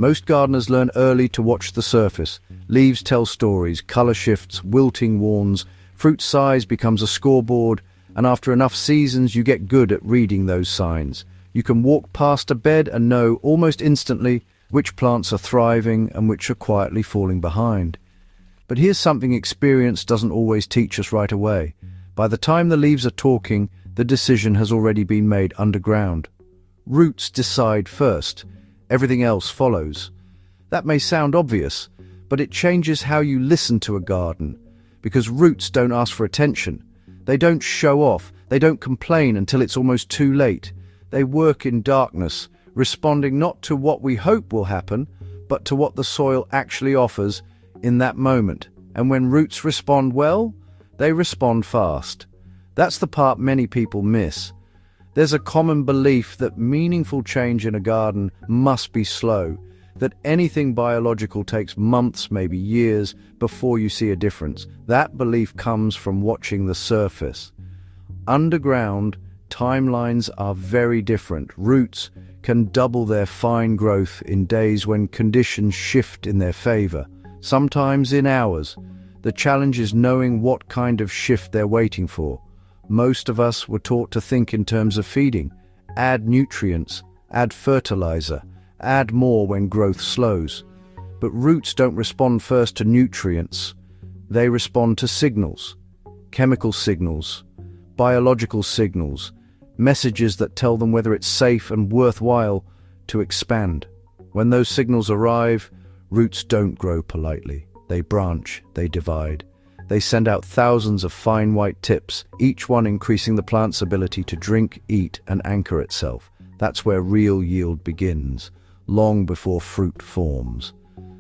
Most gardeners learn early to watch the surface. Leaves tell stories, color shifts, wilting warns, fruit size becomes a scoreboard, and after enough seasons you get good at reading those signs. You can walk past a bed and know almost instantly which plants are thriving and which are quietly falling behind. But here's something experience doesn't always teach us right away. By the time the leaves are talking, the decision has already been made underground. Roots decide first. Everything else follows. That may sound obvious, but it changes how you listen to a garden, because roots don't ask for attention. They don't show off. They don't complain until it's almost too late. They work in darkness, responding not to what we hope will happen, but to what the soil actually offers in that moment. And when roots respond well, they respond fast. That's the part many people miss. There's a common belief that meaningful change in a garden must be slow, that anything biological takes months, maybe years, before you see a difference. That belief comes from watching the surface. Underground, timelines are very different. Roots can double their fine growth in days when conditions shift in their favor, sometimes in hours. The challenge is knowing what kind of shift they're waiting for. Most of us were taught to think in terms of feeding. Add nutrients, add fertilizer, add more when growth slows. But roots don't respond first to nutrients. They respond to signals, chemical signals, biological signals, messages that tell them whether it's safe and worthwhile to expand. When those signals arrive, roots don't grow politely. They branch, they divide. They send out thousands of fine white tips, each one increasing the plant's ability to drink, eat, and anchor itself. That's where real yield begins, long before fruit forms.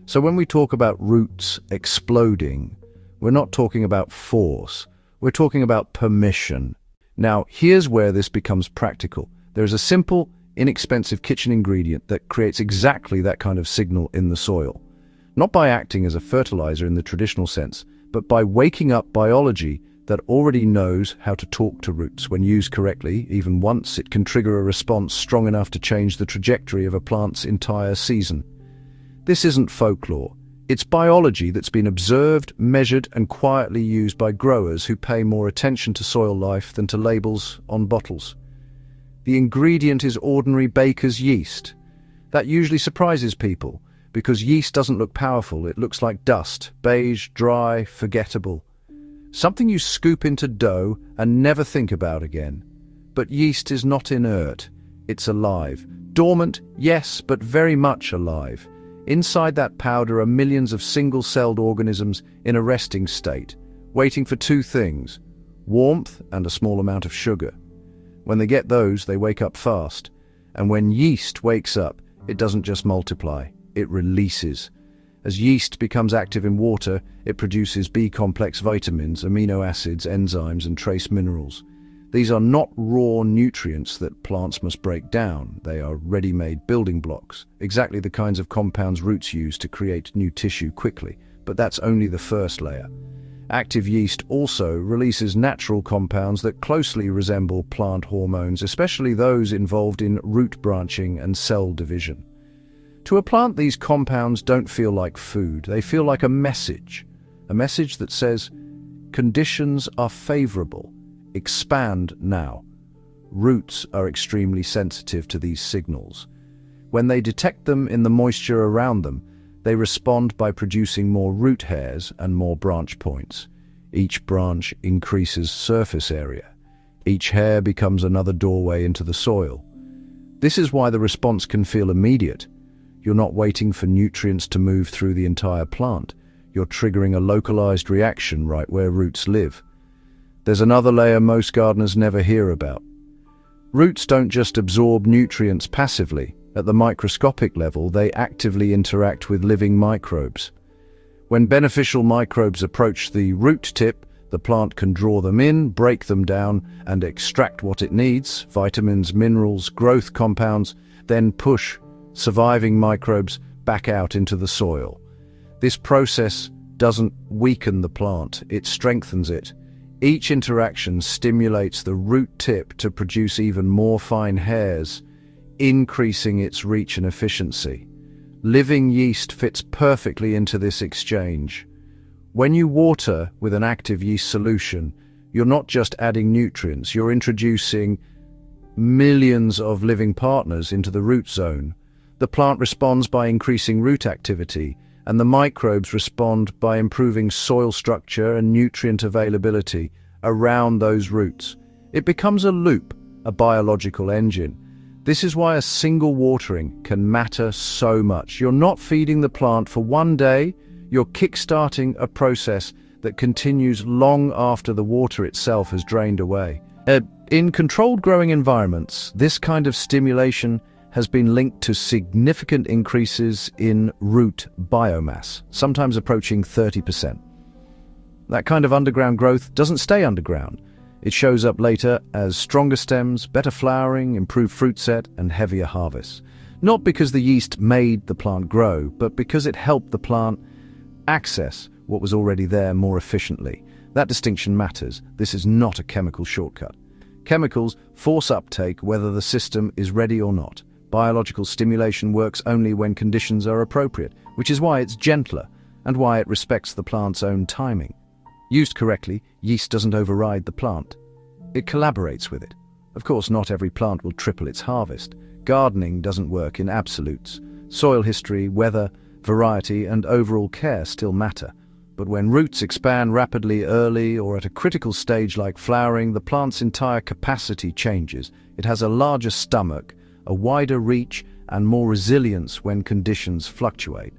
So when we talk about roots exploding, we're not talking about force, we're talking about permission. Now, here's where this becomes practical. There's a simple, inexpensive kitchen ingredient that creates exactly that kind of signal in the soil. Not by acting as a fertilizer in the traditional sense, but by waking up biology that already knows how to talk to roots. When used correctly, even once, it can trigger a response strong enough to change the trajectory of a plant's entire season. This isn't folklore. It's biology that's been observed, measured, and quietly used by growers who pay more attention to soil life than to labels on bottles. The ingredient is ordinary baker's yeast. That usually surprises people, because yeast doesn't look powerful. It looks like dust, beige, dry, forgettable. Something you scoop into dough and never think about again. But yeast is not inert. It's alive. Dormant, yes, but very much alive. Inside that powder are millions of single-celled organisms in a resting state, waiting for two things: warmth and a small amount of sugar. When they get those, they wake up fast. And when yeast wakes up, it doesn't just multiply. It releases. As yeast becomes active in water, it produces B-complex vitamins, amino acids, enzymes, and trace minerals. These are not raw nutrients that plants must break down. They are ready-made building blocks, exactly the kinds of compounds roots use to create new tissue quickly. But that's only the first layer. Active yeast also releases natural compounds that closely resemble plant hormones, especially those involved in root branching and cell division. To a plant, these compounds don't feel like food. They feel like a message that says, conditions are favorable. Expand now. Roots are extremely sensitive to these signals. When they detect them in the moisture around them, they respond by producing more root hairs and more branch points. Each branch increases surface area. Each hair becomes another doorway into the soil. This is why the response can feel immediate. You're not waiting for nutrients to move through the entire plant. You're triggering a localized reaction right where roots live. There's another layer most gardeners never hear about. Roots don't just absorb nutrients passively. At the microscopic level, they actively interact with living microbes. When beneficial microbes approach the root tip, the plant can draw them in, break them down, and extract what it needs: vitamins, minerals, growth compounds, then push surviving microbes back out into the soil. This process doesn't weaken the plant, it strengthens it. Each interaction stimulates the root tip to produce even more fine hairs, increasing its reach and efficiency. Living yeast fits perfectly into this exchange. When you water with an active yeast solution, you're not just adding nutrients, you're introducing millions of living partners into the root zone. The plant responds by increasing root activity, and the microbes respond by improving soil structure and nutrient availability around those roots. It becomes a loop, a biological engine. This is why a single watering can matter so much. You're not feeding the plant for one day, you're kickstarting a process that continues long after the water itself has drained away. In controlled growing environments, this kind of stimulation has been linked to significant increases in root biomass, sometimes approaching 30%. That kind of underground growth doesn't stay underground. It shows up later as stronger stems, better flowering, improved fruit set, and heavier harvests. Not because the yeast made the plant grow, but because it helped the plant access what was already there more efficiently. That distinction matters. This is not a chemical shortcut. Chemicals force uptake whether the system is ready or not. Biological stimulation works only when conditions are appropriate, which is why it's gentler and why it respects the plant's own timing. Used correctly, yeast doesn't override the plant. It collaborates with it. Of course, not every plant will triple its harvest. Gardening doesn't work in absolutes. Soil history, weather, variety, and overall care still matter. But when roots expand rapidly early or at a critical stage like flowering, the plant's entire capacity changes. It has a larger stomach, a wider reach, and more resilience when conditions fluctuate.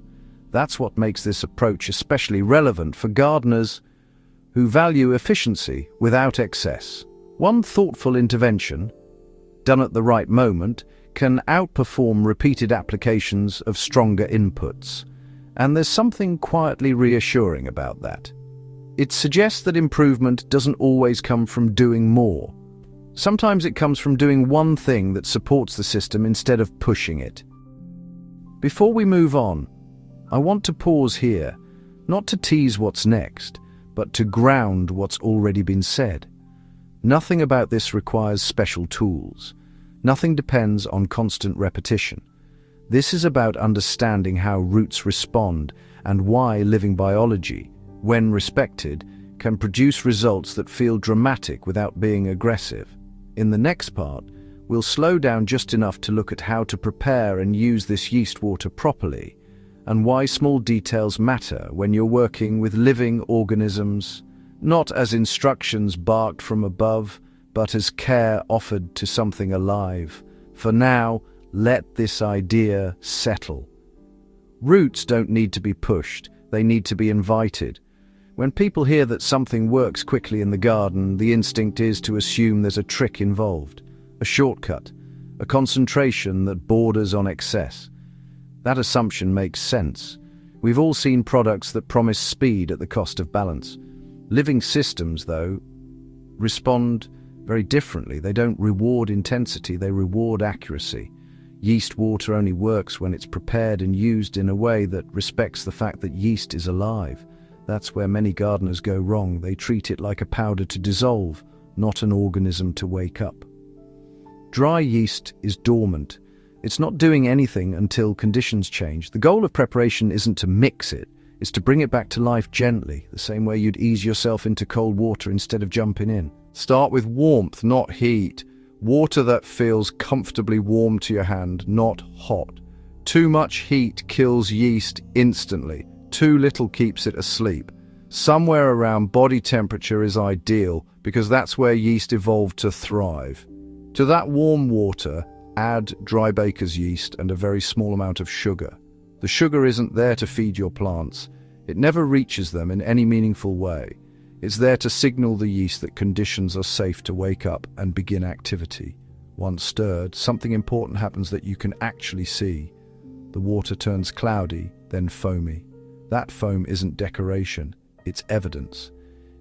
That's what makes this approach especially relevant for gardeners who value efficiency without excess. One thoughtful intervention, done at the right moment, can outperform repeated applications of stronger inputs. And there's something quietly reassuring about that. It suggests that improvement doesn't always come from doing more. Sometimes it comes from doing one thing that supports the system instead of pushing it. Before we move on, I want to pause here, not to tease what's next, but to ground what's already been said. Nothing about this requires special tools. Nothing depends on constant repetition. This is about understanding how roots respond and why living biology, when respected, can produce results that feel dramatic without being aggressive. In the next part, we'll slow down just enough to look at how to prepare and use this yeast water properly, and why small details matter when you're working with living organisms, not as instructions barked from above, but as care offered to something alive. For now, let this idea settle. Roots don't need to be pushed, they need to be invited. When people hear that something works quickly in the garden, the instinct is to assume there's a trick involved, a shortcut, a concentration that borders on excess. That assumption makes sense. We've all seen products that promise speed at the cost of balance. Living systems, though, respond very differently. They don't reward intensity, they reward accuracy. Yeast water only works when it's prepared and used in a way that respects the fact that yeast is alive. That's where many gardeners go wrong. They treat it like a powder to dissolve, not an organism to wake up. Dry yeast is dormant. It's not doing anything until conditions change. The goal of preparation isn't to mix it, it's to bring it back to life gently, the same way you'd ease yourself into cold water instead of jumping in. Start with warmth, not heat. Water that feels comfortably warm to your hand, not hot. Too much heat kills yeast instantly. Too little keeps it asleep. Somewhere around body temperature is ideal because that's where yeast evolved to thrive. To that warm water, add dry baker's yeast and a very small amount of sugar. The sugar isn't there to feed your plants. It never reaches them in any meaningful way. It's there to signal the yeast that conditions are safe to wake up and begin activity. Once stirred, something important happens that you can actually see. The water turns cloudy, then foamy. That foam isn't decoration, it's evidence.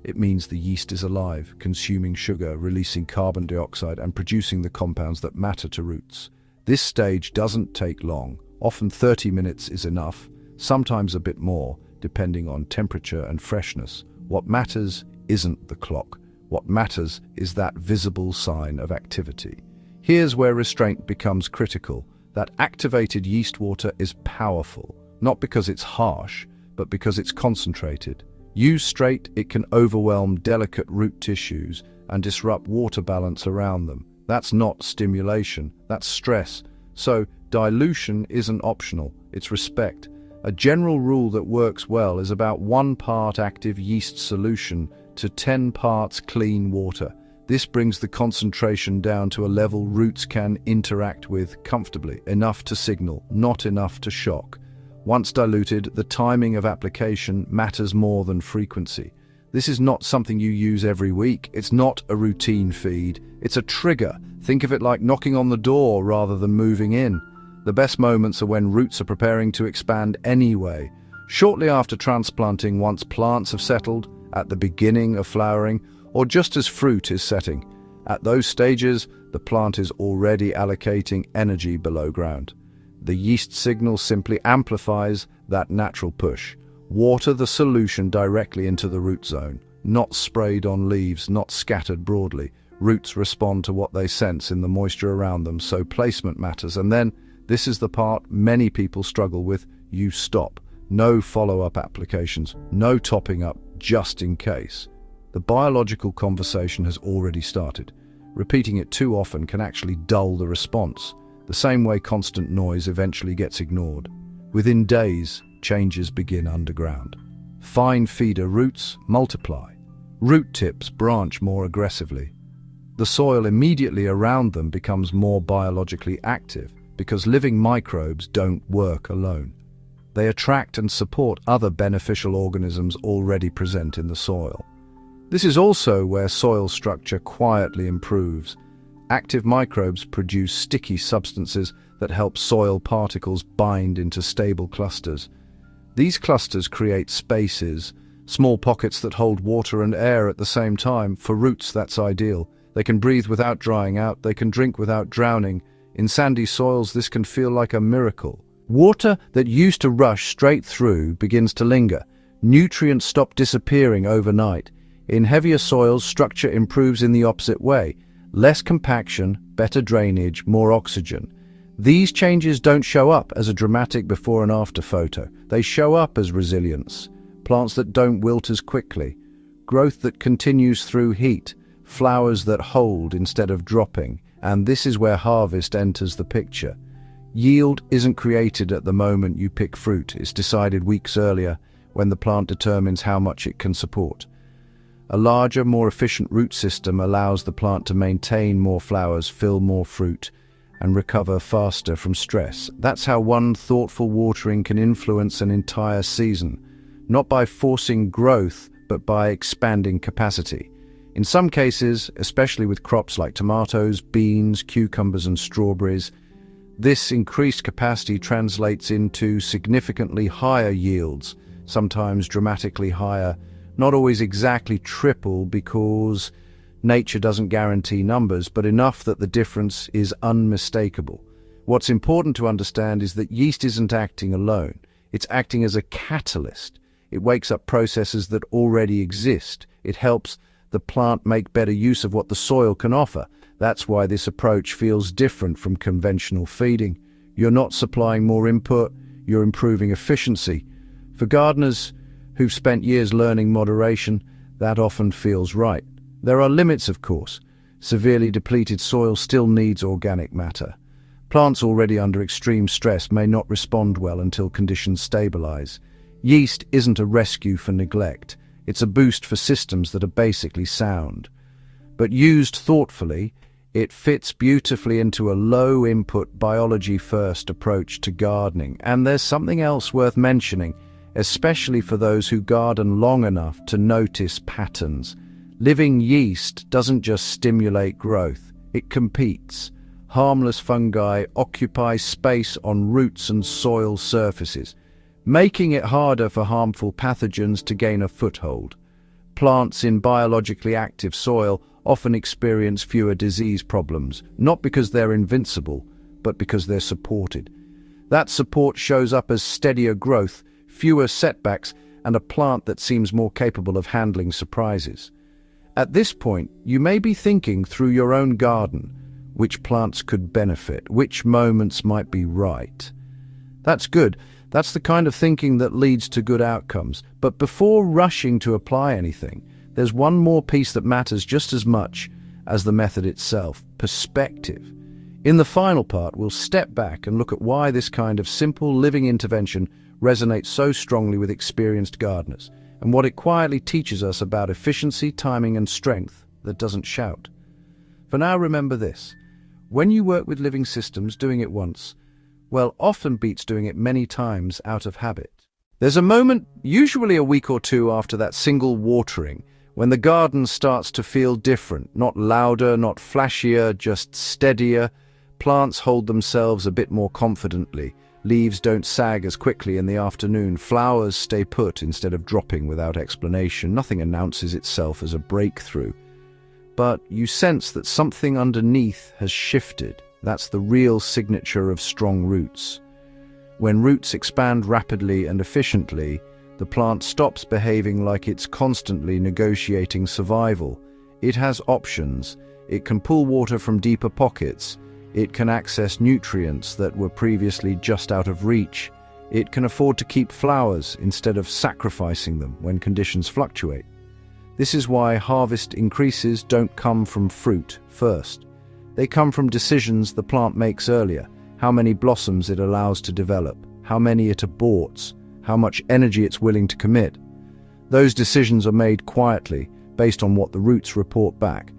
It means the yeast is alive, consuming sugar, releasing carbon dioxide, and producing the compounds that matter to roots. This stage doesn't take long. Often 30 minutes is enough, sometimes a bit more, depending on temperature and freshness. What matters isn't the clock. What matters is that visible sign of activity. Here's where restraint becomes critical. That activated yeast water is powerful, not because it's harsh, but because it's concentrated. Used straight, it can overwhelm delicate root tissues and disrupt water balance around them. That's not stimulation, that's stress. So, dilution isn't optional, it's respect. A general rule that works well is about 1 part active yeast solution to 10 parts clean water. This brings the concentration down to a level roots can interact with comfortably, enough to signal, not enough to shock. Once diluted, the timing of application matters more than frequency. This is not something you use every week. It's not a routine feed. It's a trigger. Think of it like knocking on the door rather than moving in. The best moments are when roots are preparing to expand anyway. Shortly after transplanting, once plants have settled, at the beginning of flowering, or just as fruit is setting. At those stages, the plant is already allocating energy below ground. The yeast signal simply amplifies that natural push. Water the solution directly into the root zone, not sprayed on leaves, not scattered broadly. Roots respond to what they sense in the moisture around them, so placement matters. And then, this is the part many people struggle with, you stop. No follow-up applications, no topping up just in case. The biological conversation has already started. Repeating it too often can actually dull the response, the same way constant noise eventually gets ignored. Within days, changes begin underground. Fine feeder roots multiply. Root tips branch more aggressively. The soil immediately around them becomes more biologically active because living microbes don't work alone. They attract and support other beneficial organisms already present in the soil. This is also where soil structure quietly improves. Active microbes produce sticky substances that help soil particles bind into stable clusters. These clusters create spaces, small pockets that hold water and air at the same time. For roots, that's ideal. They can breathe without drying out, they can drink without drowning. In sandy soils, this can feel like a miracle. Water that used to rush straight through begins to linger. Nutrients stop disappearing overnight. In heavier soils, structure improves in the opposite way. Less compaction, better drainage, more oxygen. These changes don't show up as a dramatic before and after photo. They show up as resilience. Plants that don't wilt as quickly. Growth that continues through heat. Flowers that hold instead of dropping. And this is where harvest enters the picture. Yield isn't created at the moment you pick fruit. It's decided weeks earlier when the plant determines how much it can support. A larger, more efficient root system allows the plant to maintain more flowers, fill more fruit, and recover faster from stress. That's how one thoughtful watering can influence an entire season, not by forcing growth, but by expanding capacity. In some cases, especially with crops like tomatoes, beans, cucumbers, and strawberries, this increased capacity translates into significantly higher yields, sometimes dramatically higher, not always exactly triple because nature doesn't guarantee numbers, but enough that the difference is unmistakable. What's important to understand is that yeast isn't acting alone. It's acting as a catalyst. It wakes up processes that already exist. It helps the plant make better use of what the soil can offer. That's why this approach feels different from conventional feeding. You're not supplying more input, you're improving efficiency. For gardeners who've spent years learning moderation, that often feels right. There are limits, of course. Severely depleted soil still needs organic matter. Plants already under extreme stress may not respond well until conditions stabilize. Yeast isn't a rescue for neglect. It's a boost for systems that are basically sound. But used thoughtfully, it fits beautifully into a low-input, biology-first approach to gardening. And there's something else worth mentioning, especially for those who garden long enough to notice patterns. Living yeast doesn't just stimulate growth, it competes. Harmless fungi occupy space on roots and soil surfaces, making it harder for harmful pathogens to gain a foothold. Plants in biologically active soil often experience fewer disease problems, not because they're invincible, but because they're supported. That support shows up as steadier growth, fewer setbacks, and a plant that seems more capable of handling surprises. At this point, you may be thinking through your own garden, which plants could benefit, which moments might be right. That's good. That's the kind of thinking that leads to good outcomes. But before rushing to apply anything, there's one more piece that matters just as much as the method itself: perspective. In the final part, we'll step back and look at why this kind of simple living intervention resonates so strongly with experienced gardeners, and what it quietly teaches us about efficiency, timing, and strength that doesn't shout. For now, remember this: when you work with living systems, doing it once, well, often beats doing it many times out of habit. There's a moment, usually a week or two after that single watering, when the garden starts to feel different, not louder, not flashier, just steadier. Plants hold themselves a bit more confidently. Leaves don't sag as quickly in the afternoon. Flowers stay put instead of dropping without explanation. Nothing announces itself as a breakthrough. But you sense that something underneath has shifted. That's the real signature of strong roots. When roots expand rapidly and efficiently, the plant stops behaving like it's constantly negotiating survival. It has options. It can pull water from deeper pockets. It can access nutrients that were previously just out of reach. It can afford to keep flowers instead of sacrificing them when conditions fluctuate. This is why harvest increases don't come from fruit first. They come from decisions the plant makes earlier: how many blossoms it allows to develop, how many it aborts, how much energy it's willing to commit. Those decisions are made quietly, based on what the roots report back.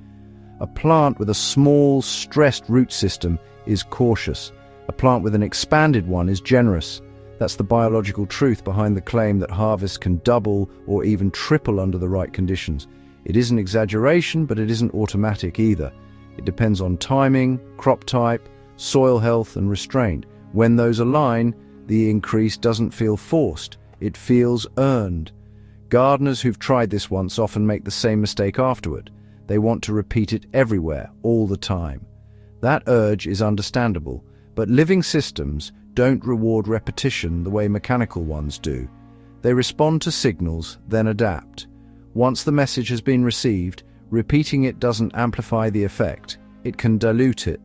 A plant with a small, stressed root system is cautious. A plant with an expanded one is generous. That's the biological truth behind the claim that harvest can double or even triple under the right conditions. It isn't exaggeration, but it isn't automatic either. It depends on timing, crop type, soil health, and restraint. When those align, the increase doesn't feel forced. It feels earned. Gardeners who've tried this once often make the same mistake afterward. They want to repeat it everywhere, all the time. That urge is understandable, but living systems don't reward repetition the way mechanical ones do. They respond to signals, then adapt. Once the message has been received, repeating it doesn't amplify the effect. It can dilute it.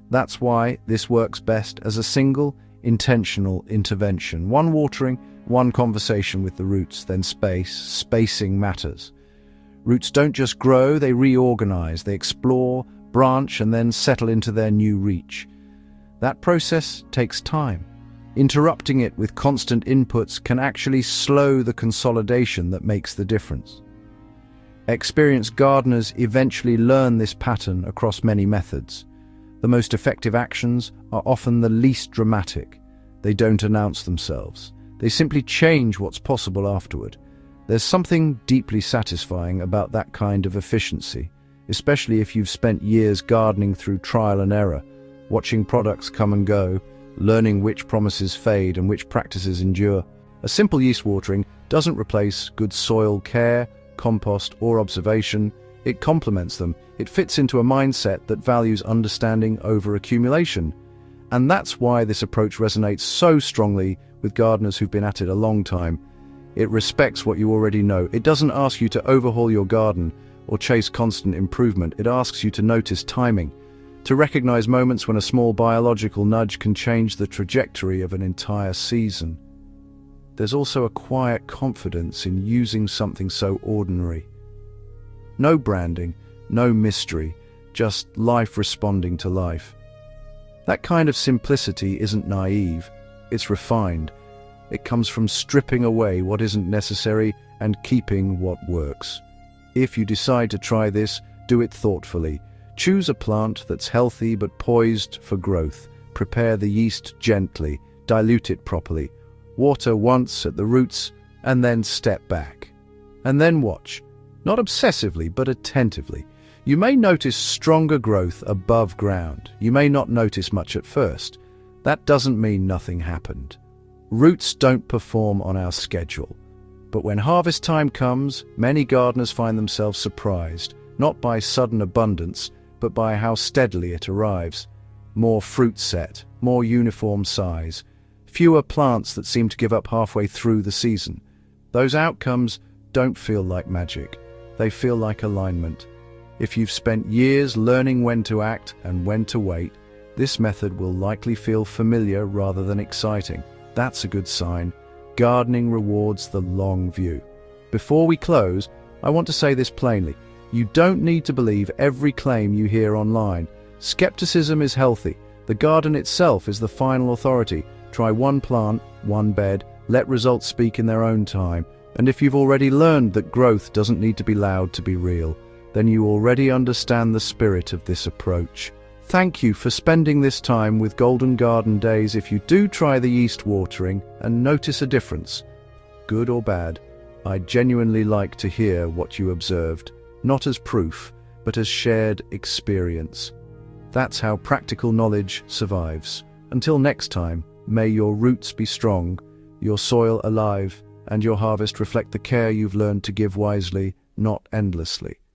That's why this works best as a single, intentional intervention. One watering, one conversation with the roots, then spacing matters. Roots don't just grow, they reorganize, they explore, branch, and then settle into their new reach. That process takes time. Interrupting it with constant inputs can actually slow the consolidation that makes the difference. Experienced gardeners eventually learn this pattern across many methods. The most effective actions are often the least dramatic. They don't announce themselves. They simply change what's possible afterward. There's something deeply satisfying about that kind of efficiency, especially if you've spent years gardening through trial and error, watching products come and go, learning which promises fade and which practices endure. A simple yeast watering doesn't replace good soil care, compost, or observation. It complements them. It fits into a mindset that values understanding over accumulation. And that's why this approach resonates so strongly with gardeners who've been at it a long time. It respects what you already know. It doesn't ask you to overhaul your garden or chase constant improvement. It asks you to notice timing, to recognize moments when a small biological nudge can change the trajectory of an entire season. There's also a quiet confidence in using something so ordinary. No branding, no mystery, just life responding to life. That kind of simplicity isn't naive, it's refined. It comes from stripping away what isn't necessary and keeping what works. If you decide to try this, do it thoughtfully. Choose a plant that's healthy but poised for growth. Prepare the yeast gently, dilute it properly. Water once at the roots, and then step back. And then watch. Not obsessively, but attentively. You may notice stronger growth above ground. You may not notice much at first. That doesn't mean nothing happened. Roots don't perform on our schedule. But when harvest time comes, many gardeners find themselves surprised, not by sudden abundance, but by how steadily it arrives. More fruit set, more uniform size, fewer plants that seem to give up halfway through the season. Those outcomes don't feel like magic. They feel like alignment. If you've spent years learning when to act and when to wait, this method will likely feel familiar rather than exciting. That's a good sign. Gardening rewards the long view. Before we close, I want to say this plainly. You don't need to believe every claim you hear online. Skepticism is healthy. The garden itself is the final authority. Try one plant, one bed, let results speak in their own time. And if you've already learned that growth doesn't need to be loud to be real, then you already understand the spirit of this approach. Thank you for spending this time with Golden Garden Days. If you do try the yeast watering and notice a difference, good or bad, I'd genuinely like to hear what you observed, not as proof, but as shared experience. That's how practical knowledge survives. Until next time, may your roots be strong, your soil alive, and your harvest reflect the care you've learned to give wisely, not endlessly.